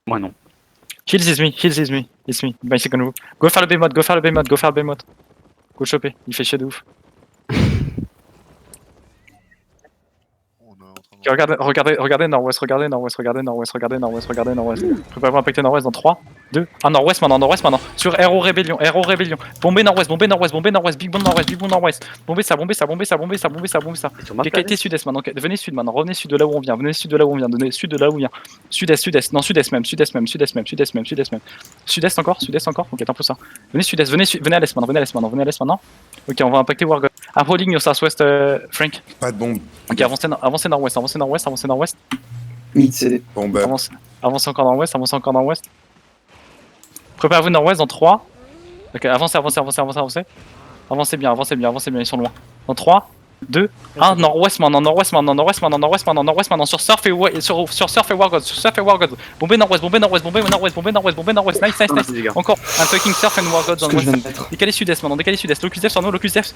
Moi non. Heals is me, heals is me, it's me. My second move. Go faire le B-mode, go faire le B-mode, go faire le B-mode. Go le choper, il fait chier de ouf. Okay, regardez nord-ouest, regardez nord-ouest, regardez nord-ouest, regardez nord-ouest, regardez nord-ouest. Préparez-vous à impacter nord-ouest dans 3, 2, 1, nord-ouest maintenant. Sur Hero Rébellion. Bombez nord-ouest, big bomb nord-ouest. Bombez ça. Qualité sud-est maintenant, venez sud maintenant, revenez sud de là où on vient, venez sud de là où on vient. Sud-est, non sud-est même. Sud-est encore, ok t'en ça. Venez à l'est maintenant. Ok, on va impacter Wargod. I'm holding your southwest, Frank. Pas de bombe. Ok, avancez nord-ouest. Mid CD. Bon bah. Avancez encore nord-ouest. Préparez-vous nord-ouest dans 3. Ok, avancez. Avancez bien, ils sont loin. Dans 3, 2, 1, nord-ouest maintenant. Sur Surf et Wargod. Bombez nord-ouest. Nice. Encore un fucking Surf and Wargod dans l'ouest. Décalez sud-est maintenant, Locus Def sur nous, Locus Def.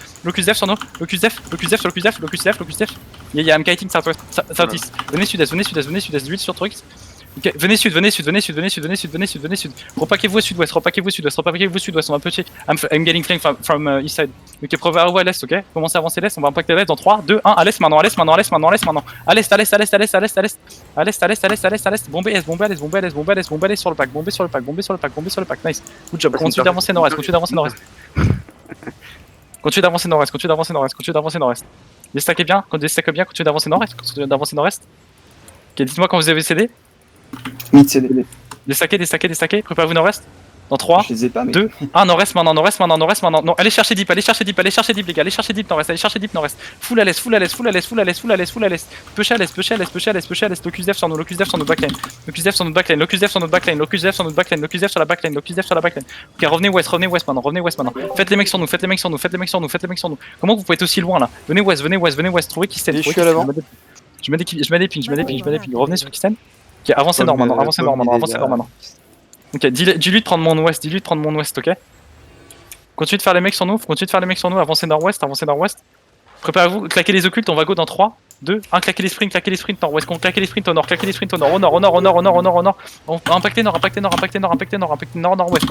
Yeah, I'm kiting southeast. Venez sud-est, d'huile sur trucs. Ok, venez sud. Repaquez-vous au sud-ouest, on va pusher. I'm getting flanked from east side. Ok, préparez-vous à l'est, ok? Commencez à avancer l'est, on va impacter l'est dans 3, 2, 1, à l'est maintenant. À l'est. Bombez est sur le pack, nice. Good job, continue d'avancer nord-est. Continue d'avancer nord-est. Déstackez bien, continue d'avancer nord-est. Ok, dites-moi quand vous avez cédé. Mid CD. Déstackez, préparez-vous nord-est. Dans 3, 2, 1, nord-est maintenant. Non, allez chercher deep, les gars, allez chercher deep nord-est. Full à l'est. Push à l'est. Locus Def sur nos backline. Locus Def sur notre backline. Ok, revenez west maintenant. Faites les mecs sur nous. Comment vous pouvez être aussi loin là? Venez west, trouvez Kisten. Je suis à l'avant. Je mets des pings. Revenez sur Kisten. Ok, avancez nord maintenant. Ok, dis-lui de prendre mon ouest, ok? Continue de faire les mecs sur nous, avancez nord-ouest. Préparez-vous, claquez les occultes, on va go dans 3, 2, 1, claquez les sprints nord-ouest, claquez les sprints au nord, au nord. Impactez nord, nord-ouest.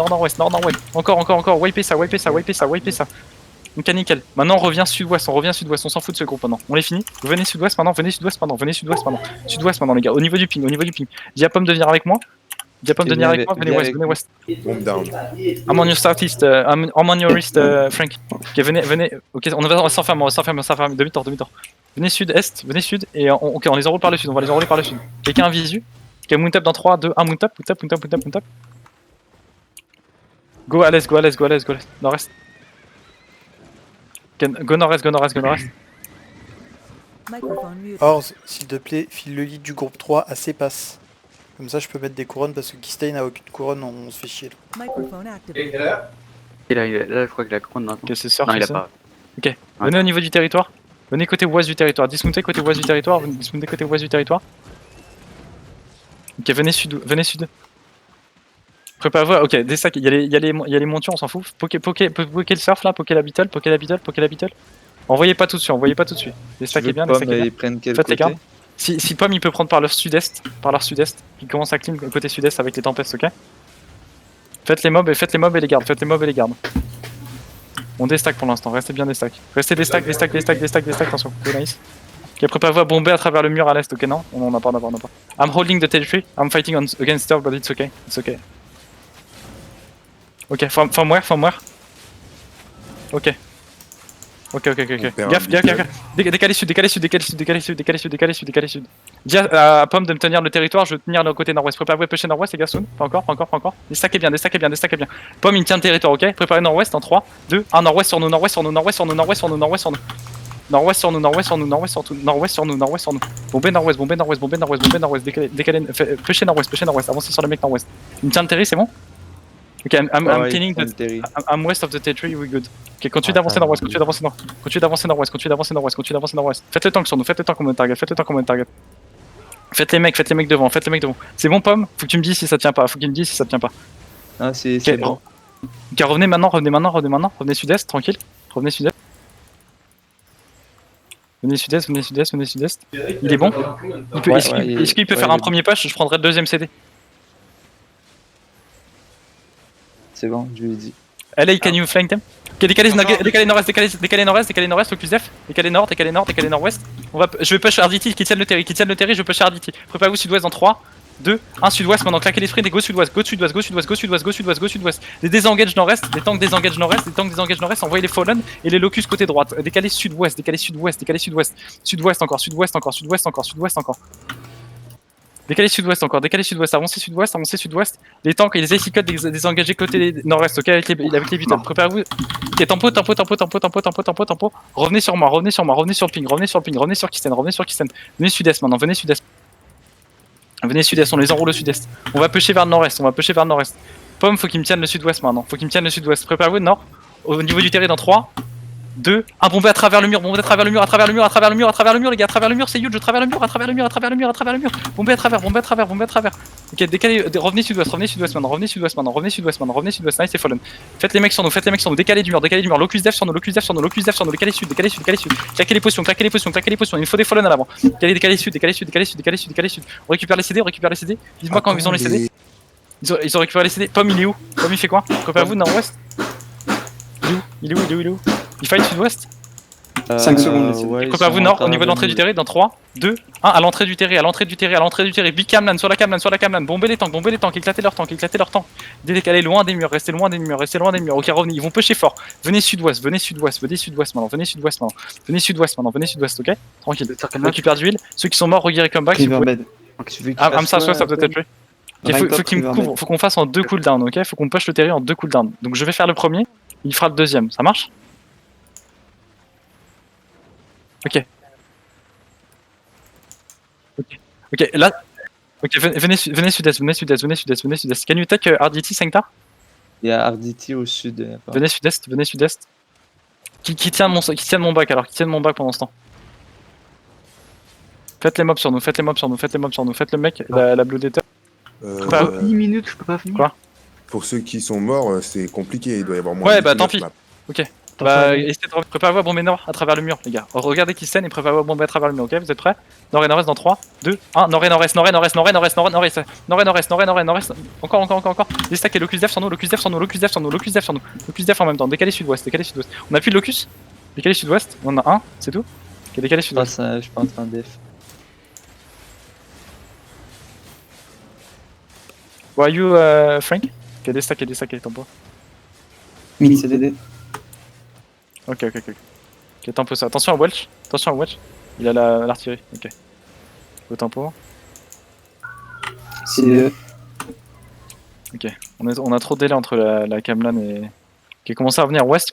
Encore, wipez ça. Ok, nickel. Maintenant on revient sud-ouest, on s'en fout de ce groupe maintenant. On les finit. Venez sud-ouest maintenant. Sud-ouest maintenant les gars, au niveau du ping. Diapom de venir avec moi. Venez west. Bomb down. I'm on your southeast, I'm on your east, Frank. Ok, venez. Ok, on va s'enfermer. Demi-tour. Venez sud, et ok, on les enroule par le sud, Quelqu'un a un visu? Ok, moon tap dans 3, 2, 1, moon tap. Go à l'est. Nord-est. Go nord-est. Orz, s'il te plaît, file le lead du groupe 3 à ses passes. Comme ça je peux mettre des couronnes parce que Kistain n'a aucune couronne, on se fait chier là. Et là, je crois que la couronne non. Ok, c'est sûr. Non, il a pas. Ok, venez au niveau du territoire. Venez côté ouest du territoire. Dismountez côté ouest du territoire. Ok, venez sud. Préparez-vous. Ok, des sacs. Il y a les montures, on s'en fout. Poké le surf là. Poké la battle. Envoyez pas tout de suite. Des sacs est bien. Faites les gardes. Si Pomme il peut prendre par leur sud-est, il commence à clean côté sud-est avec les tempestes, ok? Faites les mobs et les gardes, On déstack pour l'instant, restez bien déstack. Restez déstack, attention, c'est nice. Ok, préparez-vous à bomber à travers le mur à l'est, ok non? On n'a pas. I'm holding the territory, I'm fighting against her, but it's okay. Ok, firmware. Ok. Gaffe. Décalez sud. Dis à Pomme de me tenir le territoire, je veux tenir le côté nord-ouest. Préparez-vous à pêcher nord-ouest, les gars, soon. Pas encore. Déstackez bien. Pomme, il tient le territoire, ok? Préparez nord-ouest en 3, 2, 1, nord-ouest sur nous. Bombez nord-ouest. Décalez, pêchez nord-ouest. Avancez sur le mec nord-ouest. Il me tient le territoire, c'est bon? Ok, I'm cleaning I'm west of the territory, we good. Ok, continue d'avancer nord-ouest. Faites le tank sur nous, comme on target. Faites les mecs devant. C'est bon, Pomme? Faut que tu me dises si ça tient pas. Ah, c'est bon. Ok, revenez maintenant. Revenez sud-est, tranquille. Venez sud-est. Il est bon? Est-ce qu'il peut faire un premier push? Je prendrai le deuxième CD. c'est bon, je lui ai dit. LA, can you flank them? Ok, décalez nord-est, décalez nord-est, décalez nord-est, focus def, décalez nord, décalez nord-ouest. Je vais push RDT qui tiennent le terry, je push RDT. Préparez-vous sud-ouest dans 3, 2, 1, sud-ouest, maintenant claquez les sprints et go sud-ouest, go sud-ouest, go sud-ouest, go sud-ouest, go sud-ouest, go sud-ouest. Des désengage nord-est, des tanks désengage nord-est, des tanks désengage nord-est, envoyez les fallen et les locus côté droite. Décalez sud-ouest, décalez sud-ouest, décalez sud-ouest, sud-ouest encore, sud-ouest encore, sud-ouest encore, sud-ouest encore. Décalez sud-ouest encore, décalez sud-ouest, avancez sud-ouest, avancez sud-ouest. Les tanks et les AC codes désengagés côté nord-est, ok, avec les vitals. Préparez-vous. Ok, tempo. Revenez sur moi, revenez sur le ping, revenez sur Kisten. Venez sud-est maintenant, venez sud-est. On les enroule au sud-est. On va pusher vers le nord-est, Pomme, faut qu'il me tienne le sud-ouest maintenant, Préparez-vous de nord. Au niveau du terrain dans 3, 2, 1, bombé à travers le mur, les gars, à travers le mur, c'est huge, à travers le mur, bombé à travers. Ok, décalez, revenez sud-ouest maintenant, nice, c'est fallen. Faites les mecs sur nous, décalez du mur, locus def sur nous, décalez sud. Claquez les potions, il faut des fallen à l'avant. Décalez sud. On récupère les CD, dites-moi quand ils ont les CD. Ils ont récupéré les CD. Pomme, il est où? Pomme, il fait quoi? Préparez-vous nord-ouest. Il est où? Il fight sud-ouest. 5 secondes, ouais, Préparez-vous nord au niveau de l'entrée du terrain dans 3, 2, 1 à l'entrée du terrain, big camlan sur la camlan, bombez les tanks, éclatez leurs tanks. Décalez loin des murs, restez loin des murs. Ok, revenez, ils vont pusher fort. Venez sud-ouest maintenant. Ok? Tranquille. On récupère d'huile. Ceux qui sont morts, reguérez comme back. Riverbed. Ça peut être tué. Ok, faut qu'il me couvre, faut qu'on fasse en 2 cooldowns, ok? Faut qu'on push le terrain en 2 cooldowns. Donc je vais faire le premier, il fera le deuxième, ça marche? Ok, là. Ok, venez sud-est. Can you take RDT 5 tard? Il y a RDT au sud. Venez sud-est. Qui tient mon bac alors, qui tienne mon bac pendant ce temps. Faites les mobs sur nous, faites le mec, la Blue Death. 10 minutes, je peux pas venir. Quoi? Pour ceux qui sont morts, c'est compliqué, il doit y avoir moins. Ouais, de bah tant 19 pis. maps. Ok. Bah, préparez-vous à bomber nord à travers le mur, les gars. Regardez qui scène et préparez-vous à bomber à travers le mur, ok? Vous êtes prêts? Nord et nord-est dans 3, 2, 1, nord et nord-est. Encore. Déstackez locus def sur nous, locus def en même temps. Décalez sud-ouest. On a plus de locus? Décalez sud-ouest, on en a un, c'est tout? Ok, décalez sud-ouest. Je pense en def. Why are you Frank? Ok, déstackez, tempo. Mid CDD. Ok, tempo ça. Attention à Welch. Il a l'artillerie, ok. Au tempo. CDE. Ok, on a trop de délai entre la Camlan et... Ok, commencez à venir ouest,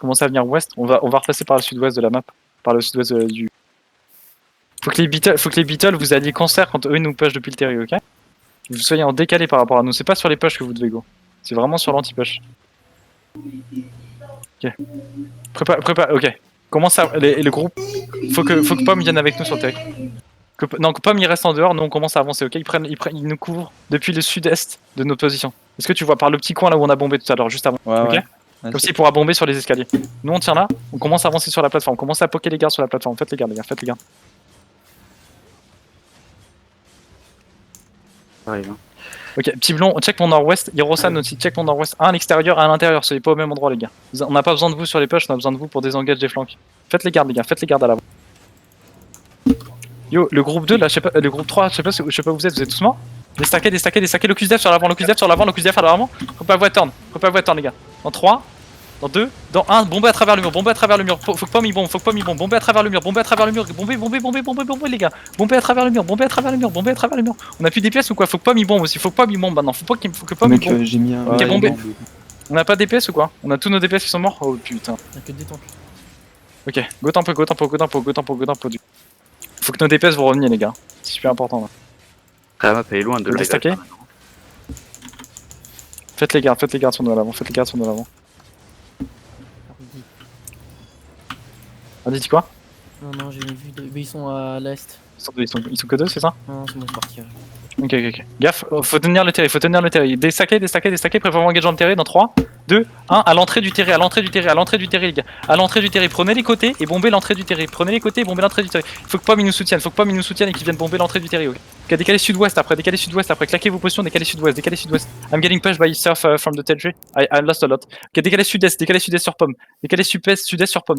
on va repasser par le sud-ouest de la map. Par le sud-ouest du... Faut que les Beatles vous alliez concert quand eux ils nous push depuis le terrain, ok? Vous soyez en décalé par rapport à nous, c'est pas sur les push que vous devez go. C'est vraiment sur l'anti-push. Ok. Prépare, ok. Comment ça, le groupe... Faut que Pomme vienne avec nous sur le terrain. Que Pomme il reste en dehors, nous on commence à avancer, ok? Ils nous couvrent depuis le sud-est de notre position. Est-ce que tu vois par le petit coin là où on a bombé tout à l'heure, juste avant? Ok. Ouais. Comme s'il pourra bomber sur les escaliers. Nous on tient là, on commence à avancer sur la plateforme, on commence à poker les gardes sur la plateforme. Faites les gardes, les gars. Arrive, hein. Ok, petit blond, check mon nord-ouest, Hirosan aussi, check mon nord-ouest. Un à l'extérieur, un à l'intérieur, soyez pas au même endroit les gars. On n'a pas besoin de vous sur les push, on a besoin de vous pour désengager des flancs. Faites les gardes les gars, à l'avant. Yo, le groupe 2 là, le groupe 3, je sais pas où vous êtes tous morts? Déstackez, locus def sur l'avant, locus def à l'avant. Faut pas voir turn les gars. Dans 3, dans 2, dans 1, bombez à travers le mur, Faut que pas m'y bombe, bombez à travers le mur, bombez les gars. Bombez à travers le mur. On a plus des pièces ou quoi? Faut que pas m'y bombe aussi, maintenant. Faut que pas m'y bombe. J'ai mis un... Ok, bombé. On a pas DPS ou quoi? On a tous nos DPS qui sont morts? Oh putain. Y'a que des tanks. Ok, go tempo. Faut que nos DPS vous reveniez les gars. C'est super important là. La map elle est loin de la Déstacké. Faites les gardes sur nous à l'avant, Ah, dis quoi? Non, j'ai vu. Mais ils sont à l'est. Ils sont que deux, c'est ça? Non, c'est bon, c'est parti. Ok. Gaffe, faut tenir le terrain, Déstacker, préparez-vous à engager dans le terrain dans 3, 2, 1, à l'entrée du terrain, les gars. À l'entrée du terrain, prenez les côtés et bombez l'entrée du terrain. Faut que Pomme il nous soutienne, et qu'ils viennent bomber l'entrée du terrain, ok. Ok, décalez sud-ouest après, claquez vos positions, décalez sud-ouest. I'm getting pushed by surf from the territory. I lost a lot. Ok, décalez sud-est sur pomme. Décalez sud-est sur pomme.